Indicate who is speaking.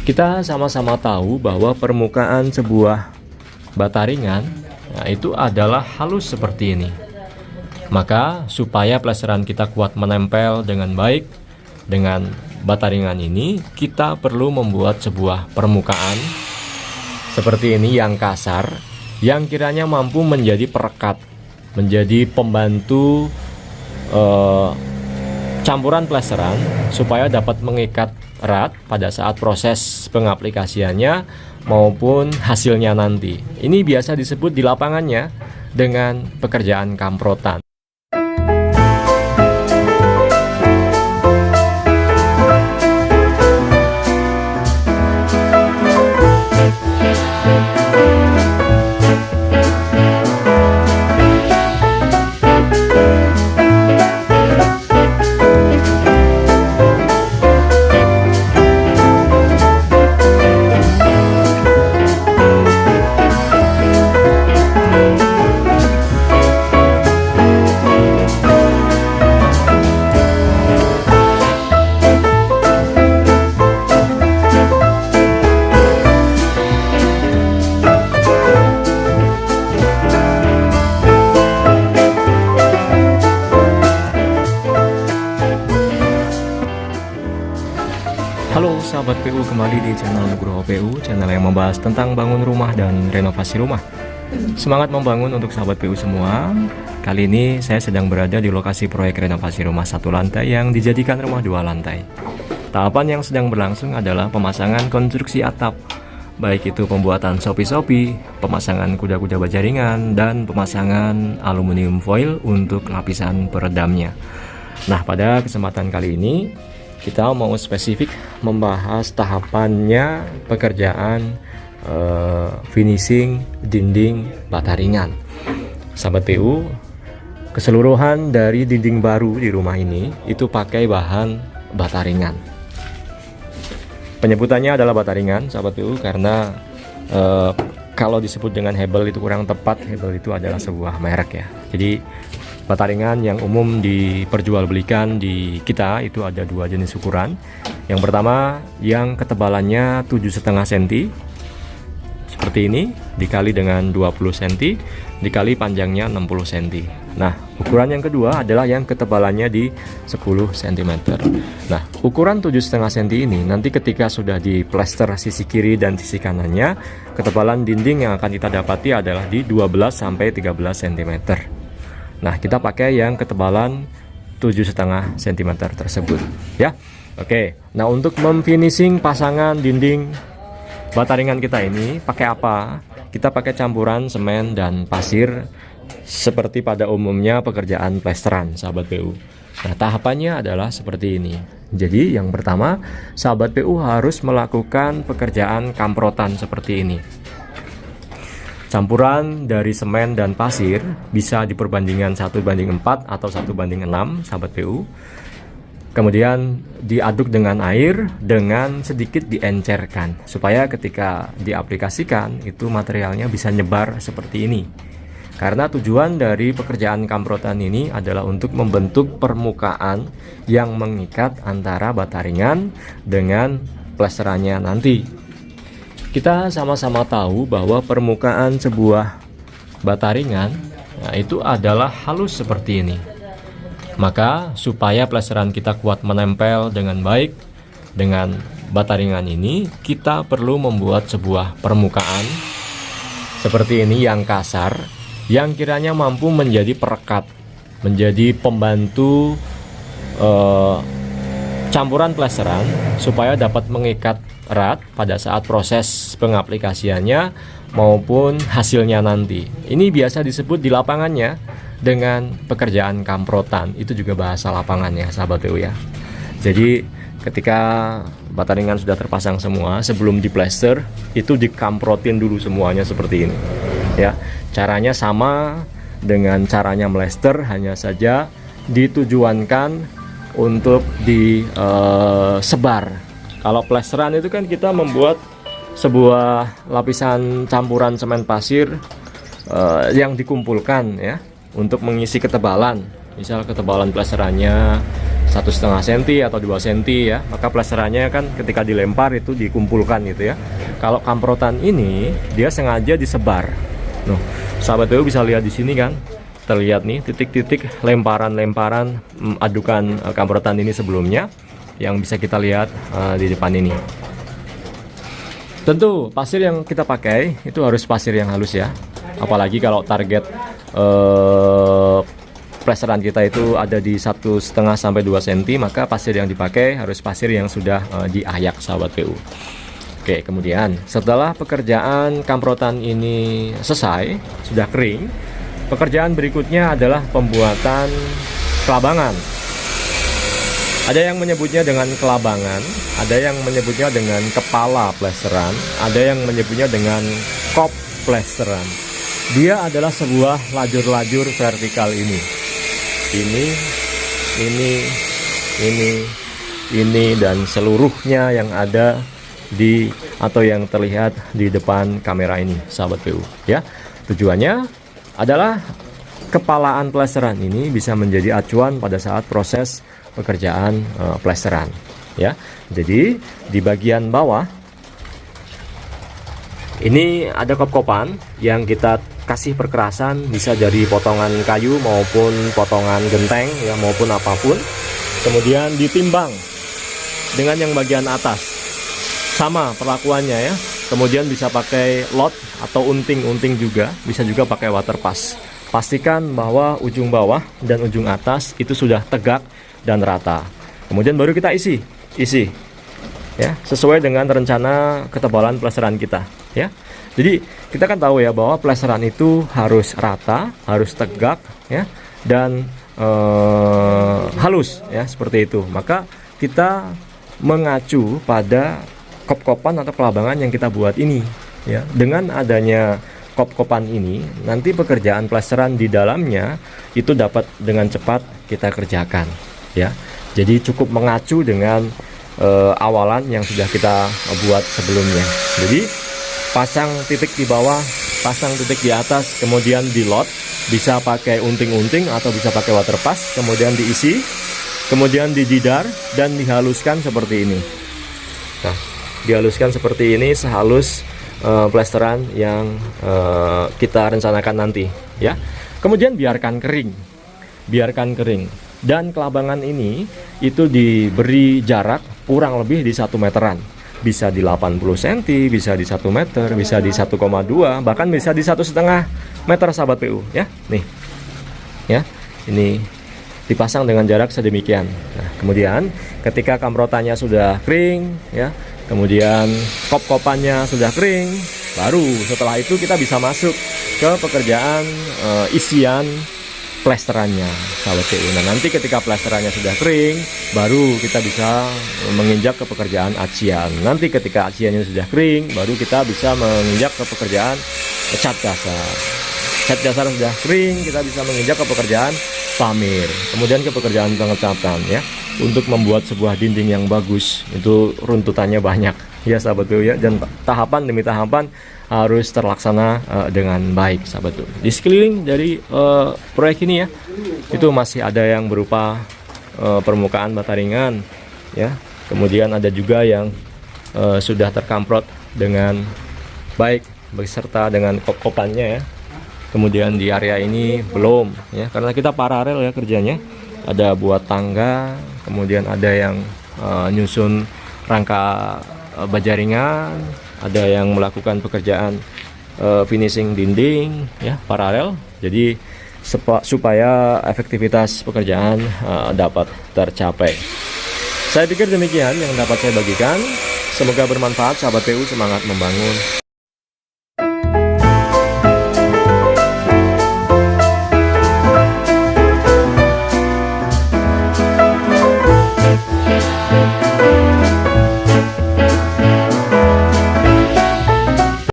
Speaker 1: Kita sama-sama tahu bahwa permukaan sebuah bata ringan itu adalah halus seperti ini. Maka supaya plesteran kita kuat menempel dengan baik dengan bata ringan ini, kita perlu membuat sebuah permukaan seperti ini yang kasar, yang kiranya mampu menjadi perekat, menjadi pembantu campuran plesteran supaya dapat mengikat erat pada saat proses pengaplikasiannya maupun hasilnya nanti. Ini biasa disebut di lapangannya dengan pekerjaan kamprotan. Halo sahabat PU, kembali di channel Nugroho PU, channel yang membahas tentang bangun rumah dan renovasi rumah. Semangat membangun untuk sahabat PU semua. Kali ini saya sedang berada di lokasi proyek renovasi rumah satu lantai yang dijadikan rumah dua lantai. Tahapan yang sedang berlangsung adalah pemasangan konstruksi atap, baik itu pembuatan sopi-sopi, pemasangan kuda-kuda baja ringan, dan pemasangan aluminium foil untuk lapisan peredamnya. Nah, pada kesempatan kali ini kita mau spesifik membahas tahapannya pekerjaan finishing dinding bata ringan. Sahabat PU, keseluruhan dari dinding baru di rumah ini itu pakai bahan bata ringan. Penyebutannya adalah bata ringan, sahabat PU, karena kalau disebut dengan Hebel itu kurang tepat. Hebel itu adalah sebuah merek ya. Jadi bata ringan yang umum diperjualbelikan di kita itu ada dua jenis ukuran. Yang pertama yang ketebalannya 7,5 cm seperti ini, dikali dengan 20 cm, dikali panjangnya 60 cm. Nah, ukuran yang kedua adalah yang ketebalannya di 10 cm. Nah, ukuran 7,5 cm ini nanti ketika sudah diplester sisi kiri dan sisi kanannya, ketebalan dinding yang akan kita dapati adalah di 12 sampai 13 cm. Nah, kita pakai yang ketebalan 7,5 cm tersebut ya. Oke, nah untuk memfinishing pasangan dinding bata ringan kita ini pakai apa? Kita pakai campuran semen dan pasir seperti pada umumnya pekerjaan plesteran, sahabat PU. Nah, tahapannya adalah seperti ini. Jadi yang pertama, sahabat PU harus melakukan pekerjaan kamprotan seperti ini. Campuran dari semen dan pasir bisa diperbandingkan 1:4 atau 1:6, sahabat PU. Kemudian diaduk dengan air dengan sedikit diencerkan supaya ketika diaplikasikan itu materialnya bisa nyebar seperti ini. Karena tujuan dari pekerjaan kamprotan ini adalah untuk membentuk permukaan yang mengikat antara bata ringan dengan plesterannya nanti. Kita sama-sama tahu bahwa permukaan sebuah bata ringan itu adalah halus seperti ini. Maka supaya plesteran kita kuat menempel dengan baik dengan bata ringan ini, kita perlu membuat sebuah permukaan seperti ini yang kasar, yang kiranya mampu menjadi perekat, menjadi pembantu campuran plesteran supaya dapat mengikat erat pada saat proses pengaplikasiannya maupun hasilnya nanti. Ini biasa disebut di lapangannya dengan pekerjaan kamprotan. Itu juga bahasa lapangannya, sahabat PU ya. Jadi ketika bata ringan sudah terpasang semua, sebelum diplester itu dikamprotin dulu semuanya seperti ini ya. Caranya sama dengan caranya melester, hanya saja ditujuankan untuk disebar. Kalau plesteran itu kan kita membuat sebuah lapisan campuran semen pasir yang dikumpulkan ya untuk mengisi ketebalan. Misal ketebalan plesterannya 1,5 cm atau 2 cm ya, maka plesterannya kan ketika dilempar itu dikumpulkan gitu ya. Kalau kamprotan ini dia sengaja disebar. Noh, sahabat PU bisa lihat di sini kan, terlihat nih titik-titik lemparan-lemparan adukan kamprotan ini sebelumnya yang bisa kita lihat di depan ini. Tentu pasir yang kita pakai itu harus pasir yang halus ya, apalagi kalau target plesteran kita itu ada di 1,5 sampai 2 cm, maka pasir yang dipakai harus pasir yang sudah diayak sahabat PU. Oke, kemudian setelah pekerjaan kamprotan ini selesai, sudah kering, pekerjaan berikutnya adalah pembuatan kelabangan. Ada yang menyebutnya dengan kelabangan, ada yang menyebutnya dengan kepala plesteran, ada yang menyebutnya dengan kop plesteran. Dia adalah sebuah lajur-lajur vertikal ini, dan seluruhnya yang ada di atau yang terlihat di depan kamera ini, sahabat PU. Ya, tujuannya adalah kepalaan plesteran ini bisa menjadi acuan pada saat proses pekerjaan plesteran ya. Jadi di bagian bawah ini ada kop-kopan yang kita kasih perkerasan, bisa dari potongan kayu maupun potongan genteng ya, maupun apapun. Kemudian ditimbang dengan yang bagian atas, sama perlakuannya ya. Kemudian bisa pakai lot atau unting juga, bisa juga pakai water pass. Pastikan bahwa ujung bawah dan ujung atas itu sudah tegak dan rata. Kemudian baru kita isi ya, sesuai dengan rencana ketebalan plesteran kita ya. Jadi kita kan tahu ya bahwa plesteran itu harus rata, harus tegak ya, dan halus ya, seperti itu. Maka kita mengacu pada kop-kopan atau kelabangan yang kita buat ini ya. Dengan adanya kop-kopan ini, nanti pekerjaan plesteran di dalamnya itu dapat dengan cepat kita kerjakan ya. Jadi cukup mengacu dengan awalan yang sudah kita buat sebelumnya. Jadi pasang titik di bawah, pasang titik di atas, kemudian di lot, bisa pakai unting-unting atau bisa pakai water pass, kemudian diisi, kemudian dididar dan dihaluskan seperti ini. Nah, dihaluskan seperti ini sehalus plesteran yang kita rencanakan nanti ya. Kemudian biarkan kering, dan kelabangan ini itu diberi jarak kurang lebih di 1 meteran, bisa di 80 cm, bisa di 1 meter, bisa di 1,2, bahkan bisa di 1,5 meter sahabat PU ya. Nih ya, ini dipasang dengan jarak sedemikian. Nah, kemudian ketika kamprotannya sudah kering ya, kemudian kop-kopannya sudah kering, baru setelah itu kita bisa masuk ke pekerjaan isian plesterannya sahabat PU. Nah, nanti ketika plesterannya sudah kering, baru kita bisa menginjak ke pekerjaan acian. Nanti ketika aciannya sudah kering, baru kita bisa menginjak ke pekerjaan cat dasar. Cat dasar sudah kering, kita bisa menginjak ke pekerjaan pamir, kemudian ke pekerjaan pengecatan ya. Untuk membuat sebuah dinding yang bagus itu runtutannya banyak ya sahabat PU ya, dan tahapan demi tahapan harus terlaksana dengan baik sahabat PU. Di sekeliling dari proyek ini ya, itu masih ada yang berupa permukaan bata ringan ya, kemudian ada juga yang sudah terkamprot dengan baik beserta dengan kop-kopannya ya. Kemudian di area ini belum ya, karena kita paralel ya kerjanya. Ada buat tangga, kemudian ada yang nyusun rangka baja ringan, ada yang melakukan pekerjaan finishing dinding ya, paralel. Jadi supaya efektivitas pekerjaan dapat tercapai. Saya pikir demikian yang dapat saya bagikan. Semoga bermanfaat sahabat PU, semangat membangun.